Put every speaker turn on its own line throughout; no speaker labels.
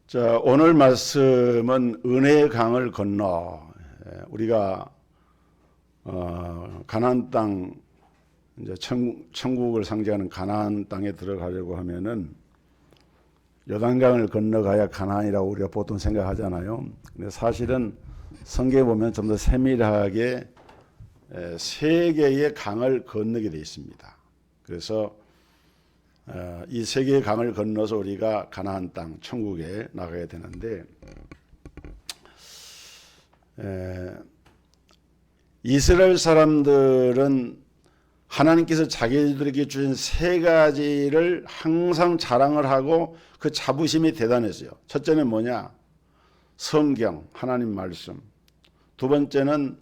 자, 오늘 말씀은 은혜의 강을 건너 우리가 가나안 땅 이제 천국을 상징하는 가나안 땅에 들어가려고 하면은 요단강을 건너가야 가나안이라고 우리가 보통 생각하잖아요. 근데 사실은 성경에 보면 좀 더 세밀하게 세 개의 강을 건너게 되어 있습니다. 그래서 이 세 개의 강을 건너서 우리가 가나안 땅 천국에 나가게 되는데, 이스라엘 사람들은 하나님께서 자기들에게 주신 세 가지를 항상 자랑을 하고 그 자부심이 대단했어요. 첫째는 뭐냐? 성경, 하나님 말씀. 두 번째는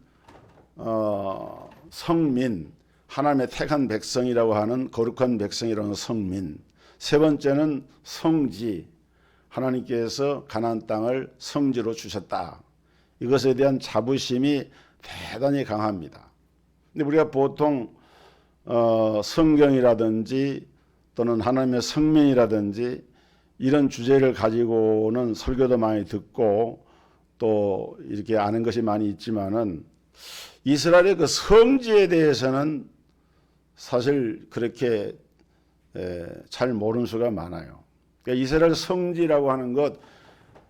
성민, 하나님의 택한 백성이라고 하는 거룩한 백성이라는 성민. 세 번째는 성지, 하나님께서 가나안 땅을 성지로 주셨다. 이것에 대한 자부심이 대단히 강합니다. 근데 우리가 보통 성경이라든지 또는 하나님의 성민이라든지 이런 주제를 가지고는 설교도 많이 듣고 또 이렇게 아는 것이 많이 있지만은 이스라엘의 그 성지에 대해서는 사실 그렇게 잘 모르는 수가 많아요. 그러니까 이스라엘 성지라고 하는 것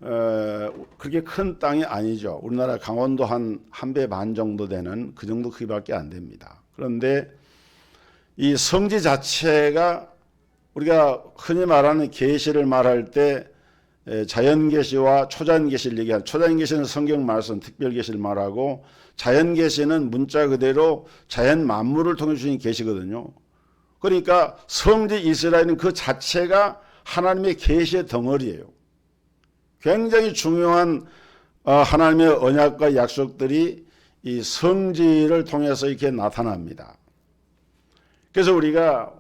그렇게 큰 땅이 아니죠. 우리나라 강원도 한 배 반 정도 되는 그 정도 크기밖에 안 됩니다. 그런데 이 성지 자체가 우리가 흔히 말하는 계시를 말할 때 자연계시와 초자연계시를 얘기하는, 초자연계시는 성경 말씀 특별계시를 말하고, 자연계시는 문자 그대로 자연 만물을 통해 주신 계시거든요. 그러니까 성지 이스라엘은 그 자체가 하나님의 계시의 덩어리예요. 굉장히 중요한 하나님의 언약과 약속들이 이 성지를 통해서 이렇게 나타납니다. 그래서 우리가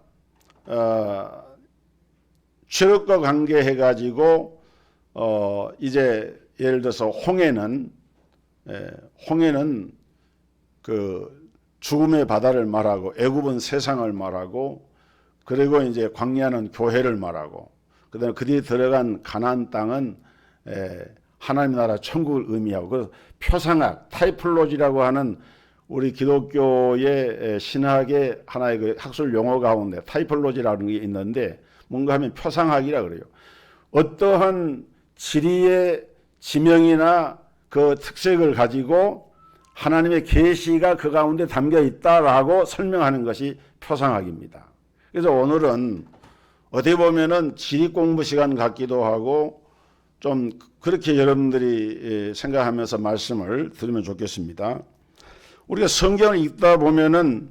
출애굽과 관계해 가지고 이제 예를 들어서 홍해는 그 죽음의 바다를 말하고, 애굽은 세상을 말하고, 그리고 이제 광야는 교회를 말하고, 그다음에 그 뒤에 들어간 가나안 땅은 하나님 나라 천국을 의미하고, 그 표상학 타이플로지라고 하는 우리 기독교의 신학의 하나의 그 학술 용어 가운데 타이플로지라는 게 있는데, 뭔가 하면 표상학이라 그래요. 어떠한 지리의 지명이나 그 특색을 가지고 하나님의 계시가 그 가운데 담겨 있다라고 설명하는 것이 표상학입니다. 그래서 오늘은 어떻게 보면은 지리 공부 시간 같기도 하고 좀 그렇게 여러분들이 생각하면서 말씀을 들으면 좋겠습니다. 우리가 성경을 읽다 보면은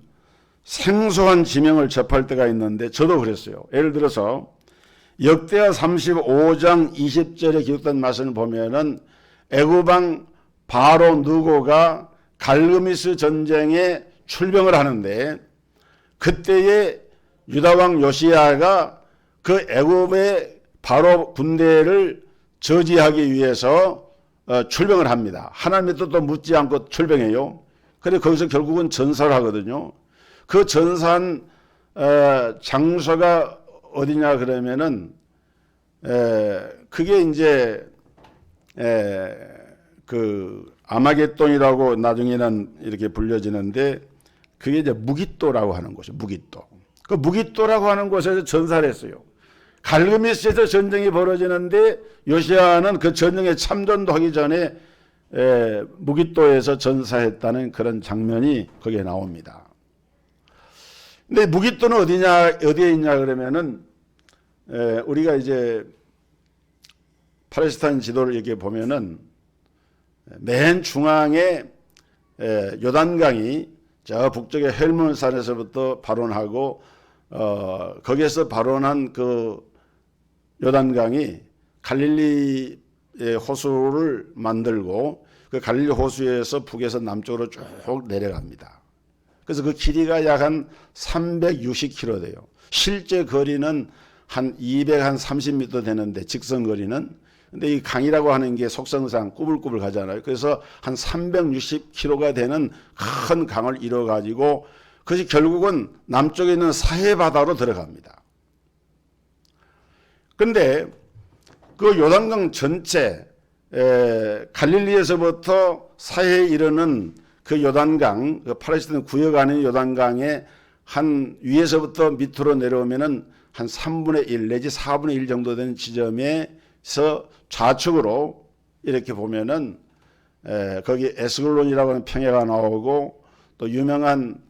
생소한 지명을 접할 때가 있는데, 저도 그랬어요. 예를 들어서 역대하 35장 20절에 기록된 말씀을 보면은 애굽왕 바로 느고가 갈그미스 전쟁에 출병을 하는데, 그때에 유다왕 요시야가 그 애굽의 바로 군대를 저지하기 위해서 출병을 합니다. 하나님의 뜻도 묻지 않고 출병해요. 그런데 거기서 결국은 전사를 하거든요. 그 전사한 장소가 어디냐 그러면은 그게 이제 그 아마겟돈이라고 나중에는 이렇게 불려지는데, 그게 이제 무깃도라고 하는 곳이에요. 무깃도. 그 무깃도라고 하는 곳에서 전사를 했어요. 갈그미스에서 전쟁이 벌어지는데 요시야는 그 전쟁에 참전도 하기 전에 무깃도에서 전사했다는 그런 장면이 거기에 나옵니다. 근데 무깃도는 어디에 있냐 그러면은 우리가 이제 팔레스타인 지도를 이렇게 보면은 맨 중앙에 요단강이 저 북쪽의 헬몬산에서부터 발원하고 거기에서 발원한 그 요단강이 갈릴리의 호수를 만들고, 그 갈릴리 호수에서 북에서 남쪽으로 쭉 내려갑니다. 그래서 그 길이가 약 한 360km 돼요. 실제 거리는 한 230m 되는데, 직선 거리는. 근데 이 강이라고 하는 게 속성상 꾸불꾸불 가잖아요. 그래서 한 360km가 되는 큰 강을 이뤄 가지고 그것이 결국은 남쪽에 있는 사해 바다로 들어갑니다. 그런데 그 요단강 전체 갈릴리에서부터 사해에 이르는 그 요단강, 그 팔레스타인 구역 안에 요단강의 한 위에서부터 밑으로 내려오면은 한 3분의 1 내지 4분의 1 정도 되는 지점에서 좌측으로 이렇게 보면은 거기 에스글론이라고 하는 평야가 나오고 또 유명한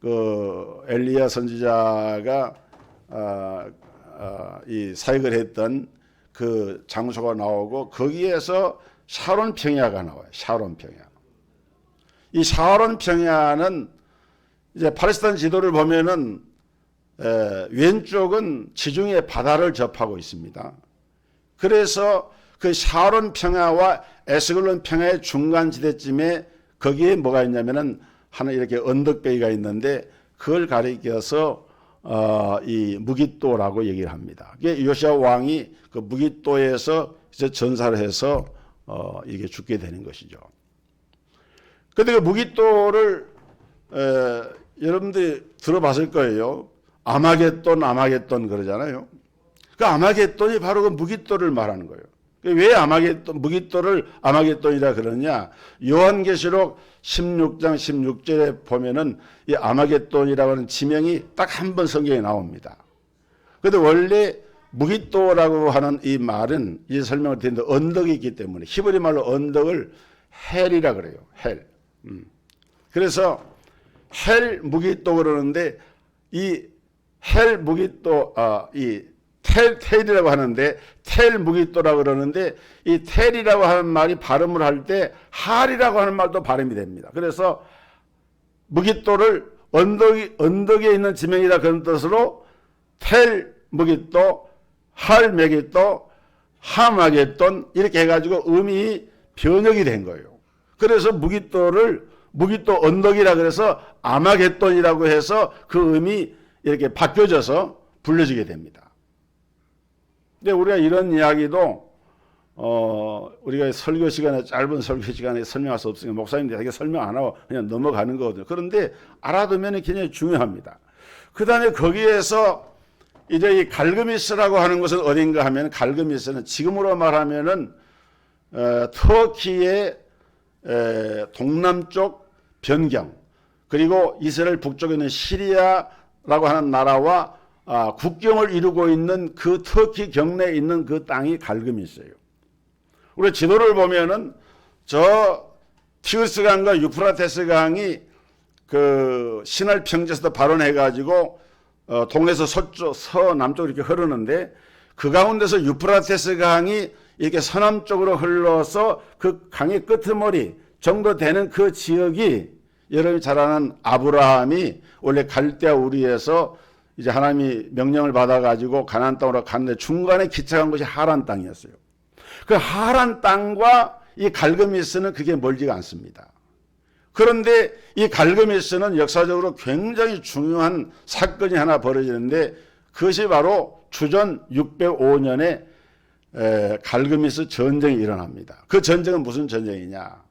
그 엘리야 선지자가 이 사역을 했던 그 장소가 나오고 거기에서 샤론 평야가 나와요. 샤론 평야. 이 샤론 평야는 이제 팔레스타인 지도를 보면은 왼쪽은 지중해 바다를 접하고 있습니다. 그래서 그 샤론 평야와 에스글론 평야의 중간 지대쯤에 거기에 뭐가 있냐면은 하나 이렇게 언덕배기가 있는데 그걸 가리켜서 이 무깃도라고 얘기를 합니다. 이게 요시야 왕이 그 무깃도에서 이제 전사를 해서 이게 죽게 되는 것이죠. 그런데 그 무깃도를 여러분들이 들어봤을 거예요. 아마겟돈 그러잖아요. 그 아마겟돈이 바로 그 무깃도를 말하는 거예요. 왜 무깃도를 아마겟돈이라 그러냐? 요한계시록 16장 16절에 보면은 이 아마겟돈이라고 하는 지명이 딱 한 번 성경에 나옵니다. 그런데 원래 무깃도라고 하는 이 말은 이 설명을 드렸는데 언덕이 있기 때문에 히브리 말로 언덕을 헬이라 그래요. 헬. 그래서 헬 무깃도 그러는데 이 헬 무깃도 이 텔이라고 하는데 텔 무깃도라고 그러는데 이 텔이라고 하는 말이 발음을 할 때 할이라고 하는 말도 발음이 됩니다. 그래서 무깃도를 언덕에 있는 지명이다 그런 뜻으로 텔 무깃도, 할 메깃도, 하마겟돈 이렇게 해가지고 음이 변형이 된 거예요. 그래서 무깃도 언덕이라 그래서 아마겟돈이라고 해서 그 음이 이렇게 바뀌어져서 불려지게 됩니다. 근데 우리가 이런 이야기도 우리가 설교 시간에 짧은 설교 시간에 설명할 수 없으니까 목사님들이 되게 설명 안 하고 그냥 넘어가는 거거든요. 그런데 알아두면 굉장히 중요합니다. 그 다음에 거기에서 이제 이 갈그미스라고 하는 것은 어딘가 하면 갈그미스는 지금으로 말하면은 터키의 동남쪽 변경 그리고 이스라엘 북쪽에 있는 시리아라고 하는 나라와 국경을 이루고 있는 그 터키 경내에 있는 그 땅이 갈그미스예요. 우리 지도를 보면은 저 티그리스 강과 유프라테스 강이 그 시날 평지에서 발원해가지고 동에서 서남쪽으로 이렇게 흐르는데 그 가운데서 유프라테스 강이 이렇게 서남쪽으로 흘러서 그 강의 끄트머리 정도 되는 그 지역이 여러분이 잘 아는 아브라함이 원래 갈대아 우리에서 이제 하나님이 명령을 받아가지고 가나안 땅으로 갔는데 중간에 기착한 것이 하란 땅이었어요. 그 하란 땅과 이 갈그미스는 그게 멀지가 않습니다. 그런데 이 갈그미스는 역사적으로 굉장히 중요한 사건이 하나 벌어지는데 그것이 바로 주전 605년에 갈그미스 전쟁이 일어납니다. 그 전쟁은 무슨 전쟁이냐?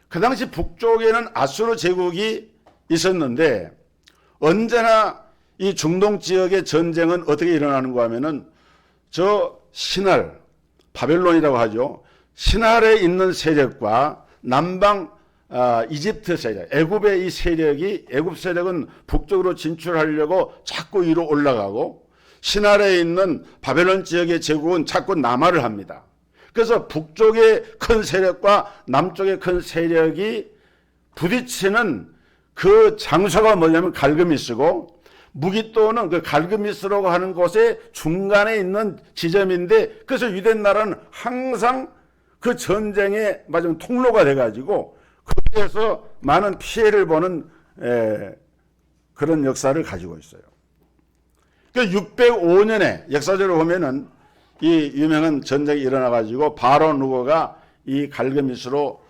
그 당시 북쪽에는 아수르 제국이 있었는데 언제나 이 중동 지역의 전쟁은 어떻게 일어나는가 하면은 저 신할, 바벨론이라고 하죠. 신할에 있는 세력과 남방 이집트 세력, 애굽의 이 세력이 애굽 세력은 북쪽으로 진출하려고 자꾸 위로 올라가고 신할에 있는 바벨론 지역의 제국은 자꾸 남하를 합니다. 그래서 북쪽의 큰 세력과 남쪽의 큰 세력이 부딪히는 그 장소가 뭐냐면 갈그미스고 무깃도는 그 갈그미스라고 하는 곳의 중간에 있는 지점인데 그래서 유대 나라는 항상 그 전쟁의 마지막 통로가 돼가지고 거기에서 많은 피해를 보는 그런 역사를 가지고 있어요. 그 605년에 역사적으로 보면은 이 유명한 전쟁이 일어나가지고 바로 누고가 이 갈그미스로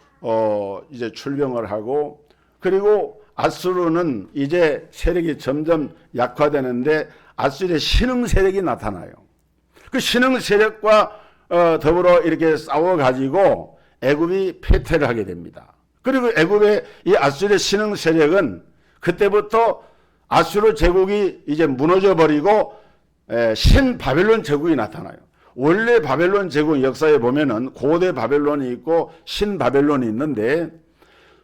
이제 출병을 하고 그리고 아수르는 이제 세력이 점점 약화되는데 아수르의 신흥 세력이 나타나요. 그 신흥 세력과 더불어 이렇게 싸워가지고 애굽이 패퇴를 하게 됩니다. 그리고 애굽의 이 아수르의 신흥 세력은 그때부터 아수르 제국이 이제 무너져 버리고 신바벨론 제국이 나타나요. 원래 바벨론 제국 역사에 보면은 고대 바벨론이 있고 신바벨론이 있는데,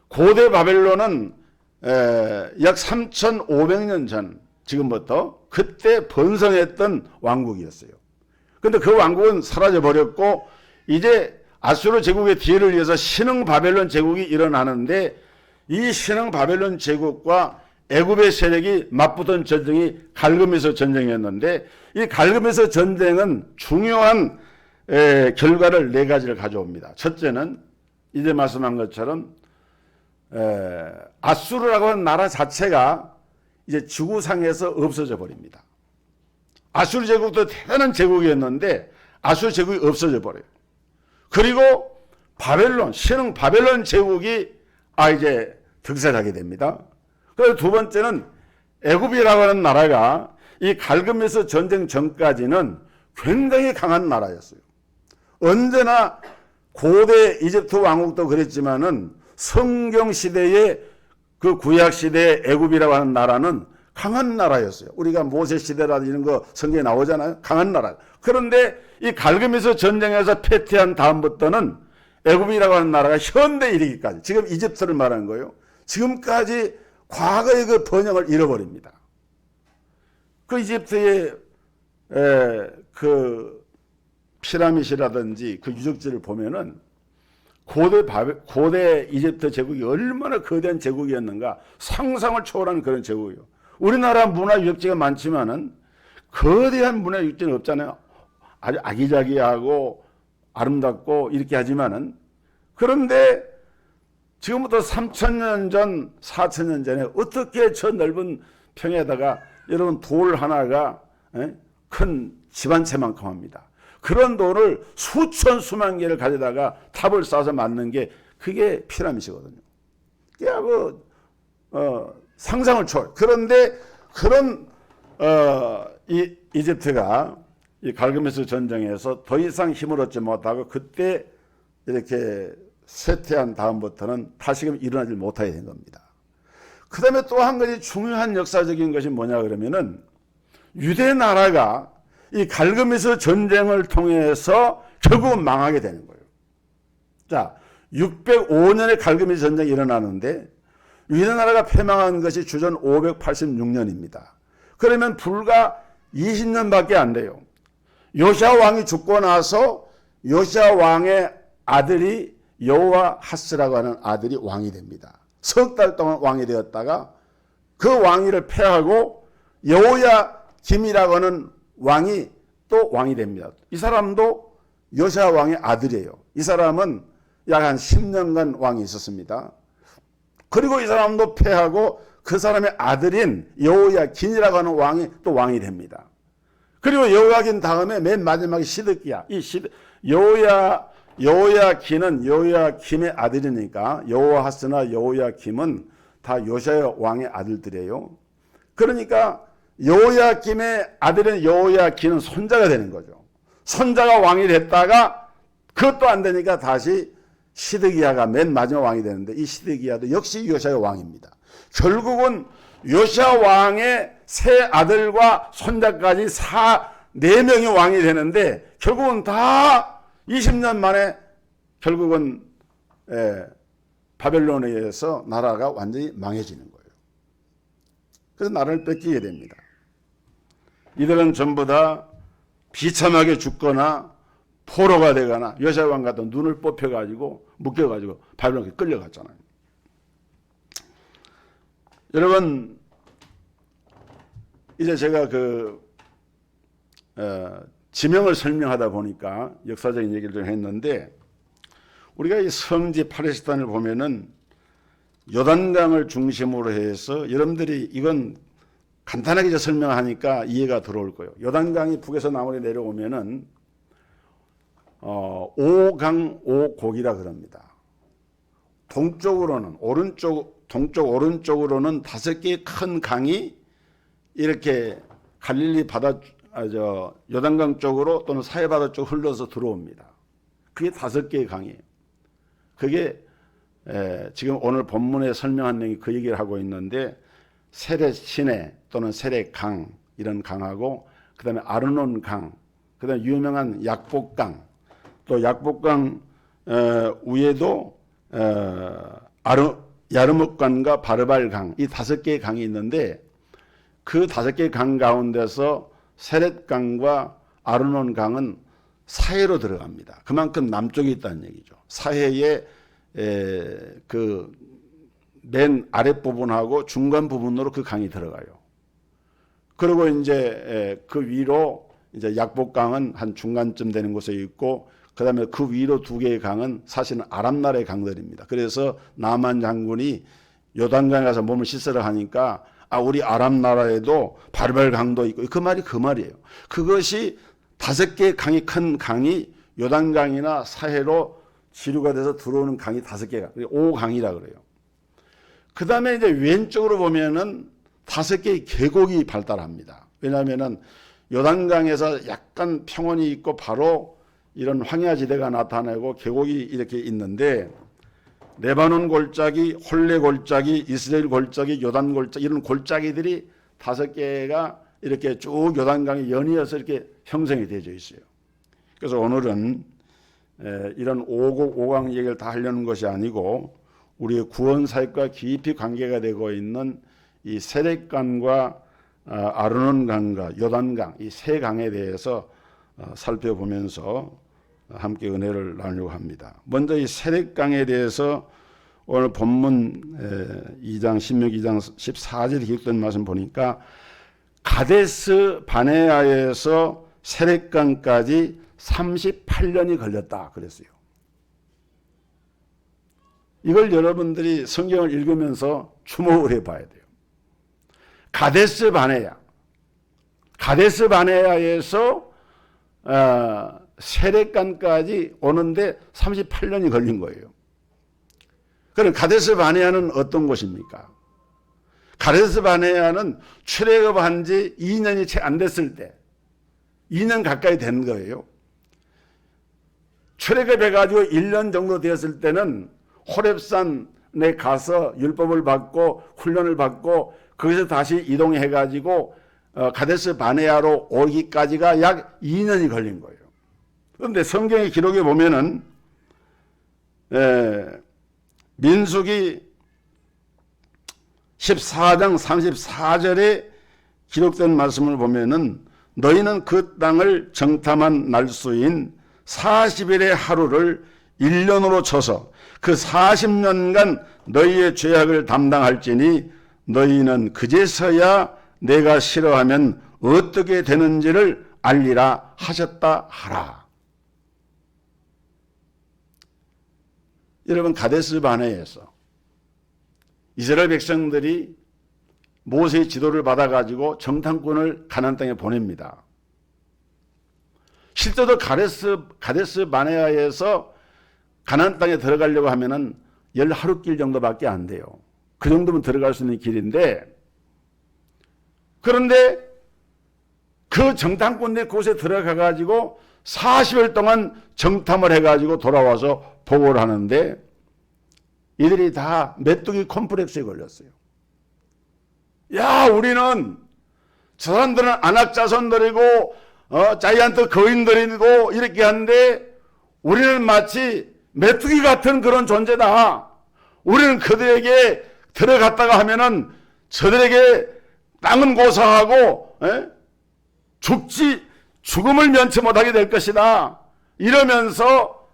고대 바벨론은 약 3,500년 전 지금부터 그때 번성했던 왕국이었어요. 그런데 그 왕국은 사라져 버렸고 이제 아수르 제국의 뒤를 이어서 신흥 바벨론 제국이 일어나는데, 이 신흥 바벨론 제국과 애굽의 세력이 맞붙은 전쟁이 갈그메서 전쟁이었는데, 이 갈그메서 전쟁은 중요한 결과를 네 가지를 가져옵니다. 첫째는 이제 말씀한 것처럼 아수르라고 하는 나라 자체가 이제 지구상에서 없어져 버립니다. 아수르 제국도 대단한 제국이었는데 아수르 제국이 없어져 버려요. 그리고 바벨론, 신흥 바벨론 제국이 이제 득세하게 됩니다. 그리고 두 번째는 애굽이라고 하는 나라가 이 갈그메서 전쟁 전까지는 굉장히 강한 나라였어요. 언제나 고대 이집트 왕국도 그랬지만은 성경 시대의 그 구약 시대의 애굽이라고 하는 나라는 강한 나라였어요. 우리가 모세 시대라든지 이런 거 성경에 나오잖아요. 강한 나라. 그런데 이 갈그메서 전쟁에서 패퇴한 다음부터는 애굽이라고 하는 나라가 현대 이르기까지, 지금 이집트를 말하는 거예요. 지금까지 과거의 그 번영을 잃어버립니다. 그 이집트의 그 피라밋이라든지 그 유적지를 보면은 고대 이집트 제국이 얼마나 거대한 제국이었는가 상상을 초월한 그런 제국이에요. 우리나라 문화 유적지가 많지만은 거대한 문화 유적지는 없잖아요. 아주 아기자기하고 아름답고 이렇게 하지만은, 그런데 지금부터 3,000년 전, 4,000년 전에 어떻게 저 넓은 평에다가 여러분 돌 하나가 큰 집 한 채만큼 합니다. 그런 돌을 수천 수만 개를 가져다가 탑을 쌓아서 만든 게 그게 피라밋이거든요. 그게 상상을 초월. 그런데 그런 이 이집트가 이 갈그메스 전쟁에서 더 이상 힘을 얻지 못하고 그때 이렇게 쇠퇴한 다음부터는 다시금 일어나지 못하게 된 겁니다. 그 다음에 또 한 가지 중요한 역사적인 것이 뭐냐 그러면은, 유대 나라가 이 갈그메스 전쟁을 통해서 결국은 망하게 되는 거예요. 자, 605년에 갈그메스 전쟁이 일어나는데 유대 나라가 패망한 것이 주전 586년입니다. 그러면 불과 20년밖에 안 돼요. 요시야 왕이 죽고 나서 요시야 왕의 아들이 여호아하스라고 하는 아들이 왕이 됩니다. 석 달 동안 왕이 되었다가 그 왕위를 패하고 여호야김이라고 하는 왕이 또 왕이 됩니다. 이 사람도 요시야 왕의 아들이에요. 이 사람은 약 한 10년간 왕이 있었습니다. 그리고 이 사람도 패하고 그 사람의 아들인 여호야긴이라고 하는 왕이 또 왕이 됩니다. 그리고 여호야긴 다음에 맨 마지막에 시드기야. 이 여호야긴은 여호야김의 아들이니까 여호아하스나 여호야김은 다 요시야 왕의 아들들이에요. 그러니까 여호야김의 아들인 여호야긴은 손자가 되는 거죠. 손자가 왕이 됐다가 그것도 안 되니까 다시 시드기야가 맨 마지막 왕이 되는데, 이 시드기야도 역시 요시야 왕입니다. 결국은 요시야 왕의 세 아들과 손자까지 4명이 왕이 되는데 결국은 다 20년 만에 결국은 바벨론에 의해서 나라가 완전히 망해지는 거예요. 그래서 나라를 뺏기게 됩니다. 이들은 전부 다 비참하게 죽거나 포로가 되거나 요시야 왕 같은 눈을 뽑혀가지고 묶여가지고 바벨론에 끌려갔잖아요. 여러분, 이제 제가 지명을 설명하다 보니까 역사적인 얘기를 좀 했는데, 우리가 이 성지 팔레스타인을 보면은 요단강을 중심으로 해서, 여러분들이 이건 간단하게 설명하니까 이해가 들어올 거예요. 요단강이 북에서 남으로 내려오면은 오강 오곡이라 그럽니다. 동쪽으로는 동쪽 오른쪽으로는 5개의 큰 강이 이렇게 갈릴리 바다, 요단강 쪽으로 또는 사해바다 쪽으로 흘러서 들어옵니다. 그게 5개의 강이에요. 그게 지금 오늘 본문에 설명한 내용이 그 얘기를 하고 있는데, 세렛 시내 또는 세렛 강, 이런 강하고, 그 다음에 아르논 강, 그다음 유명한 약복강, 또 약복강 위에도 야르묵강과 바르발강, 이 5개의 강이 있는데 그 5개의 강 가운데서 세렛강과 아르논강은 사해로 들어갑니다. 그만큼 남쪽에 있다는 얘기죠. 사해의 그 맨 아랫부분하고 중간 부분으로 그 강이 들어가요. 그리고 이제 그 위로 이제 약복강은 한 중간쯤 되는 곳에 있고, 그 다음에 그 위로 2개의 강은 사실은 아랍 나라의 강들입니다. 그래서 나만 장군이 요단강에 가서 몸을 씻으라 하니까 우리 아랍 나라에도 바르발 강도 있고, 그 말이에요. 그것이 5개의 강이, 큰 강이 요단강이나 사해로 지류가 돼서 들어오는 강이 5개가, 5강이라 그래요. 그 다음에 이제 왼쪽으로 보면은 5개의 계곡이 발달합니다. 왜냐하면은 요단강에서 약간 평원이 있고 바로 이런 황야지대가 나타나고 계곡이 이렇게 있는데, 레바논 골짜기, 홀레 골짜기, 이스라엘 골짜기, 요단 골짜기, 이런 골짜기들이 5개가 이렇게 쭉 요단강에 연이어서 이렇게 형성이 되어 있어요. 그래서 오늘은 이런 5강 얘기를 다 하려는 것이 아니고, 우리의 구원 사역과 깊이 관계가 되고 있는 이 세렛강과 아르논강과 요단강, 이 3강에 대해서 살펴보면서 함께 은혜를 나누려고 합니다. 먼저 이 세렛강에 대해서 오늘 본문 2장 16장 14절에 기록된 말씀 보니까 가데스 바네아에서 세렛강까지 38년이 걸렸다 그랬어요. 이걸 여러분들이 성경을 읽으면서 주목을 해봐야 돼요. 가데스 바네아에서 세렛강까지 오는데 38년이 걸린 거예요. 그럼 가데스 바네아는 어떤 곳입니까? 가데스 바네아는 출애굽한 지 2년이 채 안 됐을 때, 2년 가까이 된 거예요. 출애굽해가지고 1년 정도 되었을 때는 호렙산에 가서 율법을 받고 훈련을 받고 거기서 다시 이동해가지고 가데스 바네아로 오기까지가 약 2년이 걸린 거예요. 그런데 성경의 기록에 보면은 민수기 14장 34절에 기록된 말씀을 보면은 너희는 그 땅을 정탐한 날수인 40일의 하루를 1년으로 쳐서 그 40년간 너희의 죄악을 담당할지니 너희는 그제서야 내가 싫어하면 어떻게 되는지를 알리라 하셨다 하라. 여러분, 가데스 바네아에서 이스라엘 백성들이 모세의 지도를 받아가지고 정탐꾼을 가나안 땅에 보냅니다. 실제로 가데스 바네아에서 가나안 땅에 들어가려고 하면은 10하루길 정도밖에 안 돼요. 그 정도면 들어갈 수 있는 길인데, 그런데 그 정탐꾼들이 그곳에 들어가가지고 40일 동안 정탐을 해가지고 돌아와서 보고를 하는데 이들이 다 메뚜기 콤플렉스에 걸렸어요. 야, 우리는 저 사람들은 안악자손들이고 자이언트 거인들이고 이렇게 하는데 우리는 마치 메뚜기 같은 그런 존재다. 우리는 그들에게 들어갔다가 하면은 저들에게 땅은 고사하고 죽음을 면치 못하게 될 것이다. 이러면서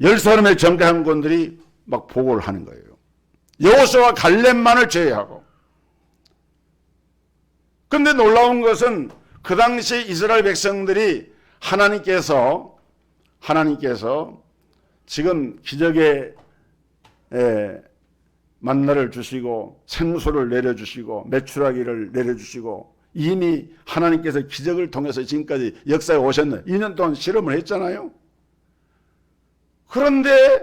10사람의 정탐꾼들이 막 보고를 하는 거예요. 여호수아와 갈렙만을 제외하고. 그런데 놀라운 것은 그 당시 이스라엘 백성들이 하나님께서 지금 기적의 만나를 주시고 생수를 내려주시고 메추라기를 내려주시고 이미 하나님께서 기적을 통해서 지금까지 역사에 오셨네. 2년 동안 실험을 했잖아요. 그런데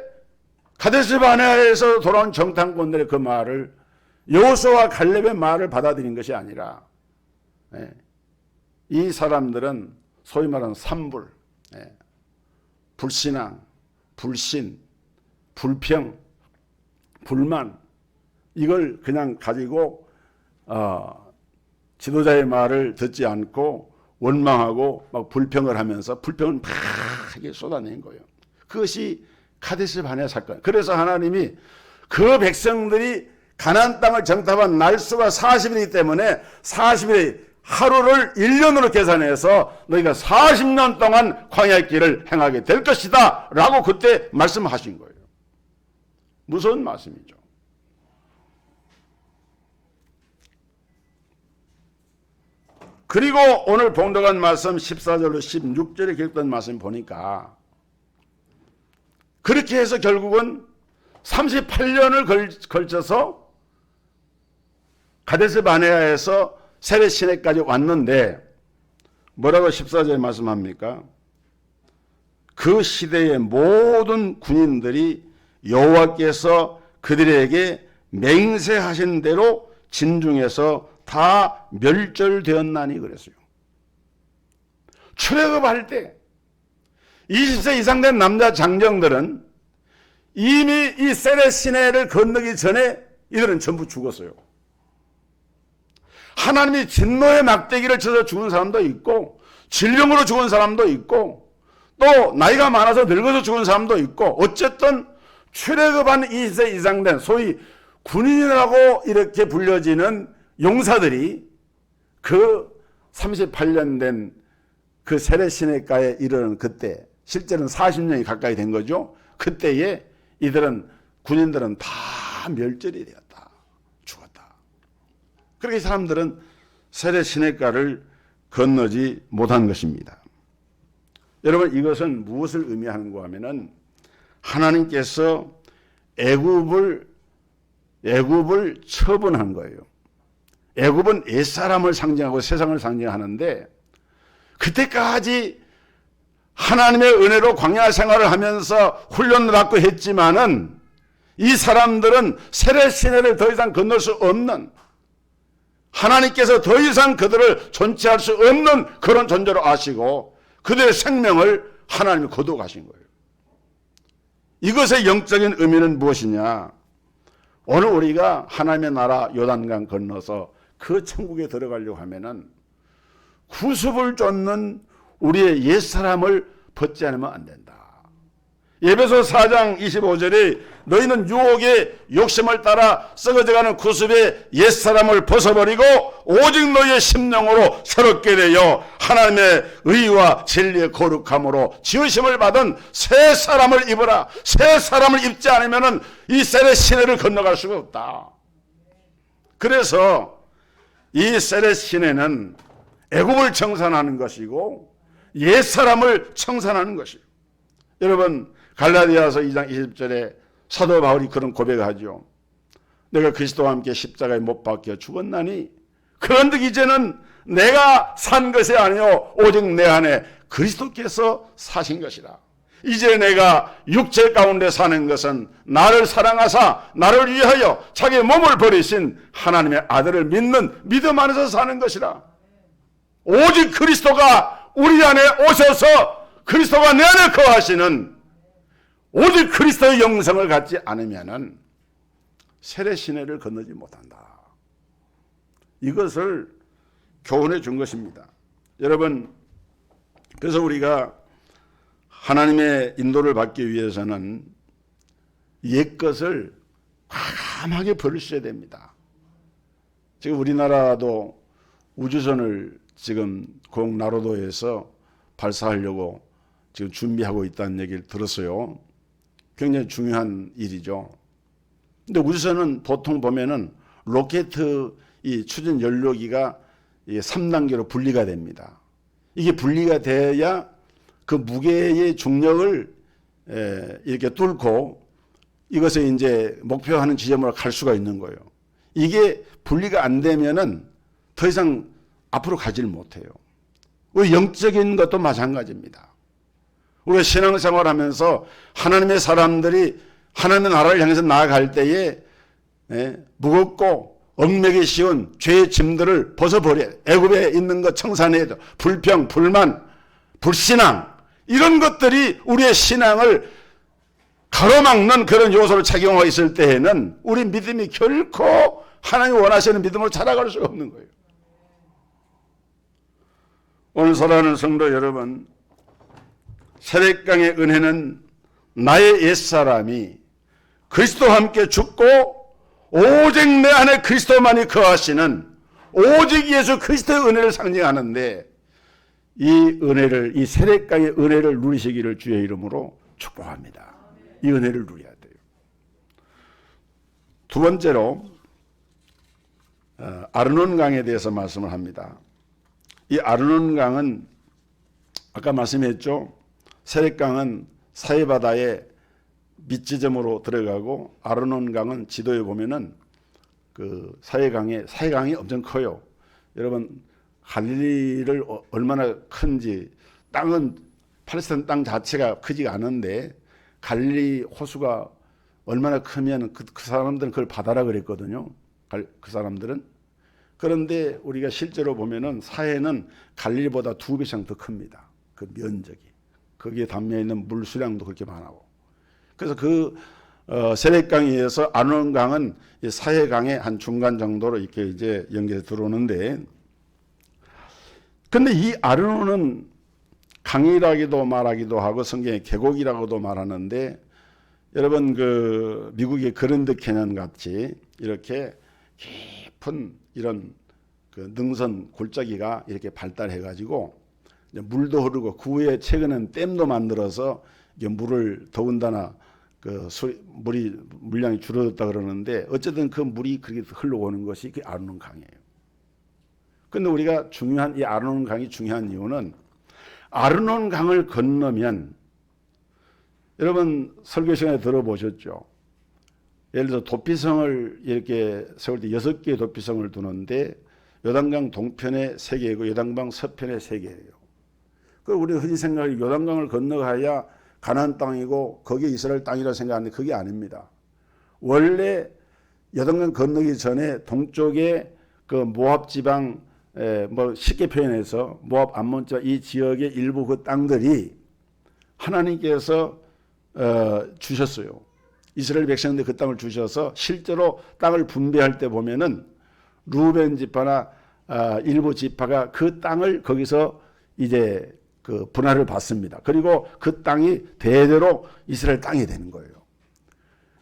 가데스 바네아에서 돌아온 정탐꾼들의 그 말을, 여호수아와 갈렙의 말을 받아들인 것이 아니라 이 사람들은 소위 말하는 산불, 불신앙, 불신, 불평, 불만, 이걸 그냥 가지고 지도자의 말을 듣지 않고 원망하고 막 불평을 하면서 불평을 막 쏟아낸 거예요. 그것이 카데스 바네아 사건. 그래서 하나님이 그 백성들이 가나안 땅을 정탐한 날수가 40일이기 때문에 40일의 하루를 1년으로 계산해서 너희가 40년 동안 광야의 길을 행하게 될 것이다 라고 그때 말씀하신 거예요. 무서운 말씀이죠. 그리고 오늘 봉독한 말씀 14절로 16절에 기록된 말씀 보니까 그렇게 해서 결국은 38년을 걸쳐서 가데스 바네아에서 세례 시내까지 왔는데 뭐라고 14절에 말씀합니까? 그 시대의 모든 군인들이 여호와께서 그들에게 맹세하신 대로 진중에서 다 멸절되었나니 그랬어요. 출애굽할 때 20세 이상 된 남자 장정들은 이미 이 세례 시내를 건너기 전에 이들은 전부 죽었어요. 하나님이 진노의 막대기를 쳐서 죽은 사람도 있고 질병으로 죽은 사람도 있고 또 나이가 많아서 늙어서 죽은 사람도 있고 어쨌든 출애굽한 20세 이상 된 소위 군인이라고 이렇게 불려지는 용사들이 그 38년 된 그 세례 시내가에 이르는 그때 실제는 40년이 가까이 된 거죠. 그때에 이들은 군인들은 다 멸절이 되었다. 죽었다. 그렇게 사람들은 세례 시내가를 건너지 못한 것입니다. 여러분 이것은 무엇을 의미하는가 하면은 하나님께서 애굽을 처분한 거예요. 애굽은 옛사람을 상징하고 세상을 상징하는데 그때까지 하나님의 은혜로 광야 생활을 하면서 훈련을 받고 했지만은 이 사람들은 세례 시내를 더 이상 건널 수 없는 하나님께서 더 이상 그들을 존치할 수 없는 그런 존재로 아시고 그들의 생명을 하나님이 거두어 가신 거예요. 이것의 영적인 의미는 무엇이냐? 오늘 우리가 하나님의 나라 요단강 건너서 그 천국에 들어가려고 하면은 구습을 쫓는 우리의 옛사람을 벗지 않으면 안 된다. 에베소 4장 25절에 너희는 유혹의 욕심을 따라 썩어져가는 구습의 옛사람을 벗어버리고 오직 너희의 심령으로 새롭게 되어 하나님의 의와 진리의 거룩함으로 지으심을 받은 새 사람을 입으라. 새 사람을 입지 않으면 이 세례 시내를 건너갈 수가 없다. 그래서 이 세례 시내는 애굽을 청산하는 것이고 옛사람을 청산하는 것이에요. 여러분 갈라디아서 2장 20절에 사도 바울이 그런 고백을 하죠. 내가 그리스도와 함께 십자가에 못 박혀 죽었나니 그런즉 이제는 내가 산 것이 아니요 오직 내 안에 그리스도께서 사신 것이라. 이제 내가 육체 가운데 사는 것은 나를 사랑하사 나를 위하여 자기 몸을 버리신 하나님의 아들을 믿는 믿음 안에서 사는 것이라. 오직 그리스도가 우리 안에 오셔서 그리스도가 내 안에 거하시는 오직 그리스도의 영성을 갖지 않으면은 세례 시내를 건너지 못한다. 이것을 교훈해 준 것입니다. 여러분, 그래서 우리가 하나님의 인도를 받기 위해서는 옛것을 과감하게 버리셔야 됩니다. 지금 우리나라도 우주선을 지금 공나로도에서 발사하려고 지금 준비하고 있다는 얘기를 들었어요. 굉장히 중요한 일이죠. 근데 우주선은 보통 보면은 로켓 이 추진 연료기가 3단계로 분리가 됩니다. 이게 분리가 돼야 그 무게의 중력을 이렇게 뚫고 이것을 이제 목표하는 지점으로 갈 수가 있는 거예요. 이게 분리가 안 되면은 더 이상 앞으로 가질 못해요. 우리 영적인 것도 마찬가지입니다. 우리가 신앙생활 하면서 하나님의 사람들이 하나님의 나라를 향해서 나아갈 때에 무겁고 얽매기 쉬운 죄의 짐들을 벗어버려 애굽에 있는 것 청산해야 돼. 불평, 불만, 불신앙 이런 것들이 우리의 신앙을 가로막는 그런 요소를 착용하고 있을 때에는 우리 믿음이 결코 하나님이 원하시는 믿음으로 자라갈 수가 없는 거예요. 오늘 사랑하는 성도 여러분, 세례강의 은혜는 나의 옛사람이 그리스도와 함께 죽고 오직 내 안에 그리스도만이 거하시는 오직 예수 그리스도의 은혜를 상징하는데, 이 은혜를, 이 세례강의 은혜를 누리시기를 주의 이름으로 축복합니다. 이 은혜를 누려야 돼요. 두 번째로 아르논강에 대해서 말씀을 합니다. 이 아르논강은 아까 말씀했죠. 세례강은 사해바다의 밑지점으로 들어가고, 아르논강은 지도에 보면은 그 사해강이 엄청 커요. 여러분, 갈릴리를 얼마나 큰지, 땅은 팔레스타인 땅 자체가 크지가 않은데 갈릴리 호수가 얼마나 크면 그 사람들은 그걸 바다라 그랬거든요. 그 사람들은. 그런데 우리가 실제로 보면은 사해는 갈릴리보다 2배 이상 더 큽니다. 그 면적이. 거기에 담겨 있는 물 수량도 그렇게 많고. 그래서 그 세례강에 의해서 아르논강은 사해강의 한 중간 정도로 이렇게 이제 연결해 들어오는데, 근데 이 아르논은 강이라기도 말하기도 하고 성경에 계곡이라고도 말하는데, 여러분 그 미국의 그랜드 캐년 같이 이렇게 깊은 이런 그 능선 골짜기가 이렇게 발달해 가지고 물도 흐르고, 그 후에 최근엔 댐도 만들어서 이게 물을 더군다나 그 물량이 줄어들었다 그러는데, 어쨌든 그 물이 그렇게 흘러오는 것이 그 아르논 강이에요. 근데 우리가 이 아르논 강이 중요한 이유는, 아르논 강을 건너면, 여러분 설교 시간에 들어보셨죠? 예를 들어서 도피성을 이렇게 세울 때 6개의 도피성을 두는데, 요단강 동편에 3개이고 요단강 서편에 3개예요. 그 우리 흔히 생각하는 요단강을 건너가야 가나안 땅이고 거기에 이스라엘 땅이라고 생각하는데 그게 아닙니다. 원래 요단강 건너기 전에 동쪽에 그 모압 지방, 뭐 쉽게 표현해서 모압 암몬 지방 이 지역의 일부 그 땅들이 하나님께서 주셨어요. 이스라엘 백성들 그 땅을 주셔서 실제로 땅을 분배할 때 보면은 루벤 지파나 일부 지파가 그 땅을 거기서 이제 그 분할을 받습니다. 그리고 그 땅이 대대로 이스라엘 땅이 되는 거예요.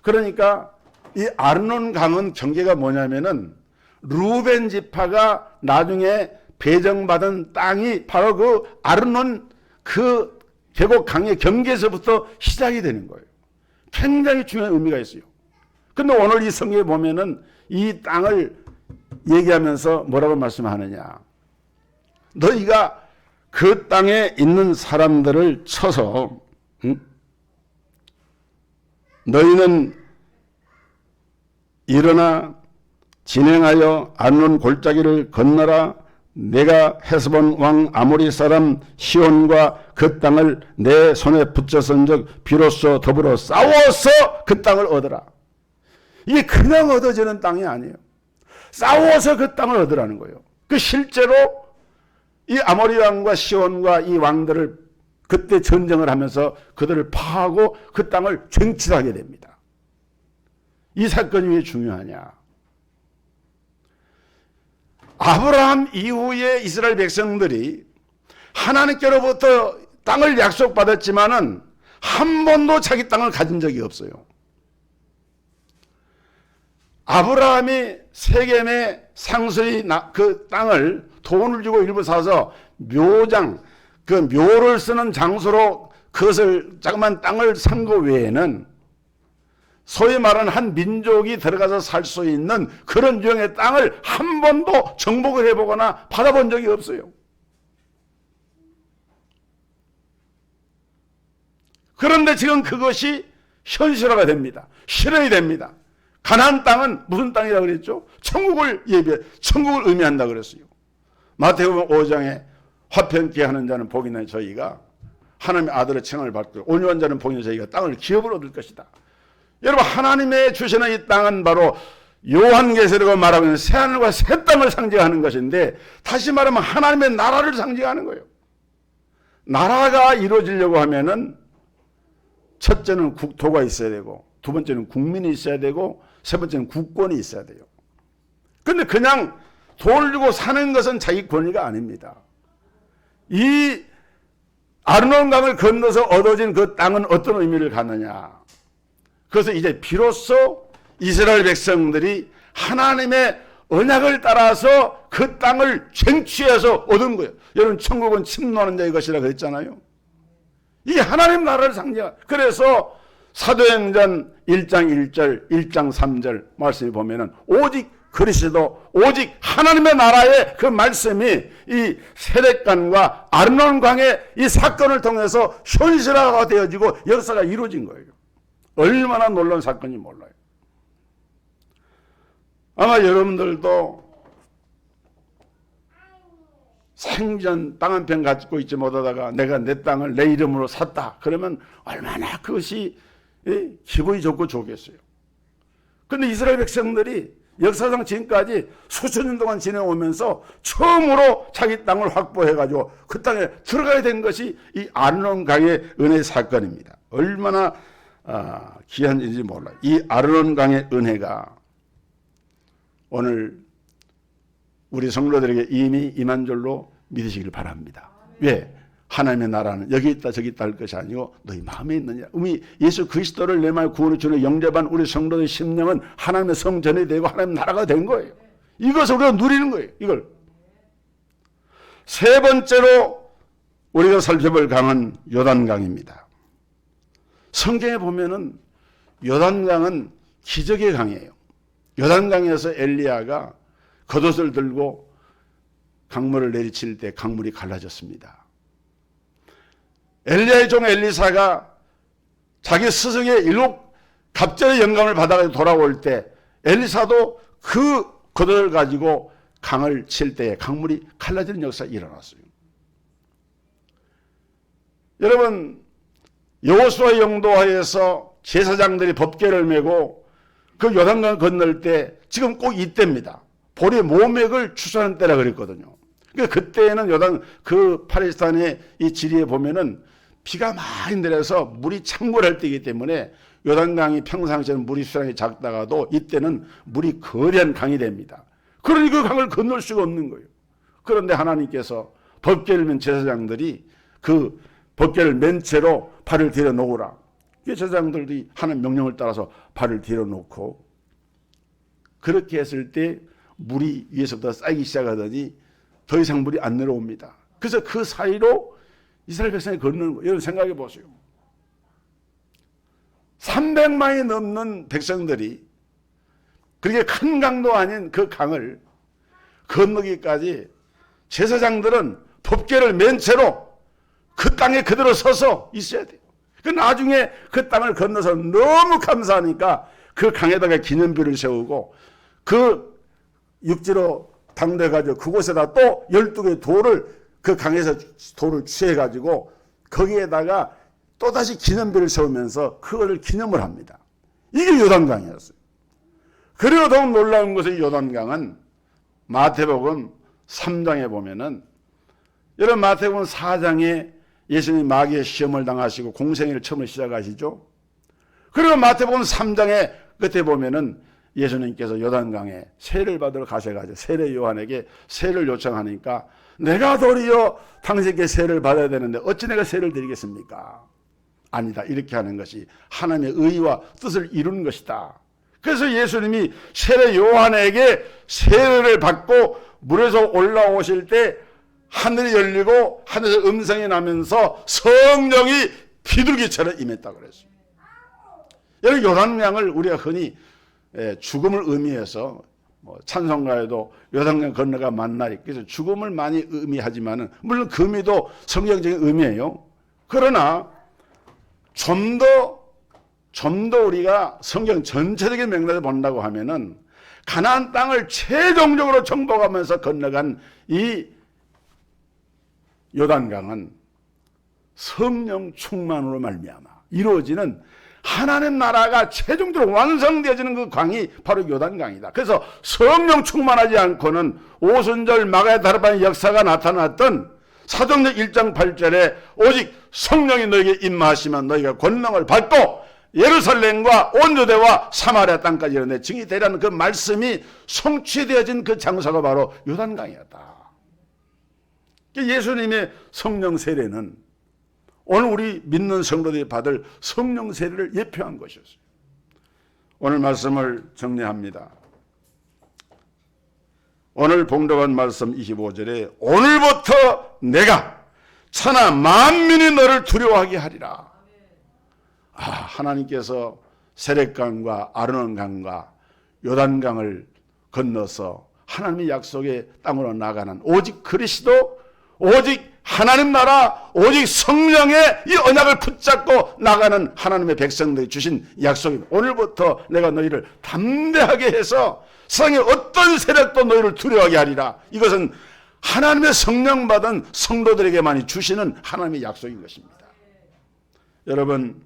그러니까 이 아르논 강은 경계가 뭐냐면은, 루벤 지파가 나중에 배정받은 땅이 바로 그 아르논 그 계곡 강의 경계에서부터 시작이 되는 거예요. 굉장히 중요한 의미가 있어요. 근데 오늘 이 성경에 보면은 이 땅을 얘기하면서 뭐라고 말씀하느냐. 너희가 그 땅에 있는 사람들을 쳐서, 너희는 일어나 진행하여 아르논 골짜기를 건너라. 내가 헤스본 왕 아모리 사람 시온과 그 땅을 내 손에 붙였은즉 비로소 더불어 싸워서 그 땅을 얻으라. 이게 그냥 얻어지는 땅이 아니에요. 싸워서 그 땅을 얻으라는 거예요. 그 실제로 이 아모리 왕과 시온과 이 왕들을 그때 전쟁을 하면서 그들을 파하고 그 땅을 쟁취하게 됩니다. 이 사건이 왜 중요하냐? 아브라함 이후에 이스라엘 백성들이 하나님께로부터 땅을 약속받았지만은 한 번도 자기 땅을 가진 적이 없어요. 아브라함이 세겜의 상수의 그 땅을 돈을 주고 일부 사서 묘장, 그 묘를 쓰는 장소로 그것을 자그마한 땅을 산 거 외에는 소위 말하는 한 민족이 들어가서 살 수 있는 그런 유형의 땅을 한 번도 정복을 해보거나 받아본 적이 없어요. 그런데 지금 그것이 현실화가 됩니다. 실현이 됩니다. 가나안 땅은 무슨 땅이라고 그랬죠? 천국을 의미한다 그랬어요. 마태복음 5장에 화평케 하는 자는 복이 있나니 저희가 하나님의 아들의 칭함을 받고 온유한 자는 복이 있나니 저희가 땅을 기업을 얻을 것이다. 여러분, 하나님의 주시는 이 땅은 바로 요한계시록으로 말하고 있는 새하늘과 새 땅을 상징하는 것인데, 다시 말하면 하나님의 나라를 상징하는 거예요. 나라가 이루어지려고 하면은 첫째는 국토가 있어야 되고, 두 번째는 국민이 있어야 되고, 세 번째는 국권이 있어야 돼요. 근데 그냥 돈을 주고 사는 것은 자기 권리가 아닙니다. 이 아르논강을 건너서 얻어진 그 땅은 어떤 의미를 갖느냐. 그래서 이제 비로소 이스라엘 백성들이 하나님의 언약을 따라서 그 땅을 쟁취해서 얻은 거예요. 여러분 천국은 침노하는 자의 것이라 그랬잖아요. 이게 하나님 나라를 상징해요. 그래서 사도행전 1장 1절 1장 3절 말씀을 보면은 오직 그리스도 오직 하나님의 나라의 그 말씀이 이 세례강과 아르논강의 이 사건을 통해서 현실화가 되어지고 역사가 이루어진 거예요. 얼마나 놀라운 사건인지 몰라요. 아마 여러분들도 생전 땅 한 평 갖고 있지 못하다가 내가 내 땅을 내 이름으로 샀다. 그러면 얼마나 그것이 기분이 좋고 좋겠어요. 그런데 이스라엘 백성들이 역사상 지금까지 수천 년 동안 지내오면서 처음으로 자기 땅을 확보해가지고 그 땅에 들어가야 된 것이 이 아르논강의 은혜 사건입니다. 얼마나 귀한 일인지 몰라요. 이 아르논강의 은혜가 오늘 우리 성도들에게 이미 임한 줄로 믿으시길 바랍니다. 왜? 하나님의 나라는 여기 있다 저기 있다 할 것이 아니고 너희 마음에 있느냐. 이미 예수 그리스도를 내 마음에 구원을 주는 영접한 우리 성도의 심령은 하나님의 성전이 되고 하나님의 나라가 된 거예요. 이것을 우리가 누리는 거예요. 이걸. 세 번째로 우리가 살펴볼 강은 요단강입니다. 성경에 보면은 요단강은 기적의 강이에요. 요단강에서 엘리야가 겉옷을 들고 강물을 내리칠 때 강물이 갈라졌습니다. 엘리야의 종 엘리사가 자기 스승의 일곱 갑절의 영감을 받아서 돌아올 때 엘리사도 그 겉옷을 가지고 강을 칠 때 강물이 갈라지는 역사가 일어났어요. 여러분 여호수아 영도하에서 제사장들이 법궤를 메고 그 요단강 건널 때 지금 꼭 이때입니다. 보리 모맥을 추수하는 때라 그랬거든요. 그러니까 그때는 요단 그 팔레스타인의 이 지리에 보면은 비가 많이 내려서 물이 창궐할 때이기 때문에 요단강이 평상시에는 물이 수량이 작다가도 이때는 물이 거대한 강이 됩니다. 그러니 그 강을 건널 수가 없는 거예요. 그런데 하나님께서 법궤를 맨 제사장들이 그 법궤를 맨 채로 발을 들여 놓으라. 제사장들이 하나님 명령을 따라서 발을 들여 놓고 그렇게 했을 때 물이 위에서부터 쌓이기 시작하더니 더 이상 물이 안 내려옵니다. 그래서 그 사이로 이스라엘 백성이 건너는 거예요. 여러분 생각해 보세요. 300만이 넘는 백성들이 그렇게 큰 강도 아닌 그 강을 건너기까지 제사장들은 법궤를 맨 채로 그 땅에 그대로 서서 있어야 돼요. 그 나중에 그 땅을 건너서 너무 감사하니까 그 강에다가 기념비를 세우고 그 육지로 당도해가지고 그곳에다 또 12개의 돌을 그 강에서 돌을 취해가지고 거기에다가 또다시 기념비를 세우면서 그거를 기념을 합니다. 이게 요단강이었어요. 그리고 더욱 놀라운 것은 요단강은 마태복음 3장에 보면은 여러분 마태복음 4장에 예수님 마귀의 시험을 당하시고 공생애를 처음 시작하시죠. 그리고 마태복음 3장에 끝에 보면은 예수님께서 요단강에 세례를 받으러 가셔가지고 세례 요한에게 세례를 요청하니까 내가 도리어 당신께 세례를 받아야 되는데 어찌 내가 세례를 드리겠습니까? 아니다. 이렇게 하는 것이 하나님의 의와 뜻을 이루는 것이다. 그래서 예수님이 세례 요한에게 세례를 받고 물에서 올라오실 때 하늘이 열리고 하늘에서 음성이 나면서 성령이 비둘기처럼 임했다고 그랬어요. 여기 요단강을 우리가 흔히 죽음을 의미해서 찬송가에도 요단강 건너가 만나리 그래서 죽음을 많이 의미하지만은 물론 그 의미도 성경적인 의미예요. 그러나 좀 더 우리가 성경 전체적인 맥락을 본다고 하면은 가나안 땅을 최종적으로 정복하면서 건너간 이 요단강은 성령 충만으로 말미암아 이루어지는 하나님 나라가 최종적으로 완성되어지는 그 강이 바로 요단강이다. 그래서 성령 충만하지 않고는 오순절 마가의 다르반의 역사가 나타났던 사도행전 1장 8절에 오직 성령이 너에게 임하시면 너희가 권능을 받고 예루살렘과 온 유대와 사마리아 땅까지 이르내 증이 되라는 그 말씀이 성취되어진 그 장소가 바로 요단강이었다. 예수님의 성령 세례는 오늘 우리 믿는 성도들이 받을 성령 세례를 예표한 것이었어요. 오늘 말씀을 정리합니다. 오늘 봉독한 말씀 25절에 오늘부터 내가 천하 만민이 너를 두려워하게 하리라. 하나님께서 세렛강과 아르논강과 요단강을 건너서 하나님의 약속의 땅으로 나가는 오직 그리스도, 오직 하나님 나라, 오직 성령의 이 언약을 붙잡고 나가는 하나님의 백성들이 주신 약속입니다. 오늘부터 내가 너희를 담대하게 해서 세상의 어떤 세력도 너희를 두려워하게 하리라. 이것은 하나님의 성령 받은 성도들에게만이 주시는 하나님의 약속인 것입니다. 여러분,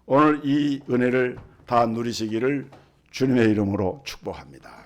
오늘 이 은혜를 다 누리시기를 주님의 이름으로 축복합니다.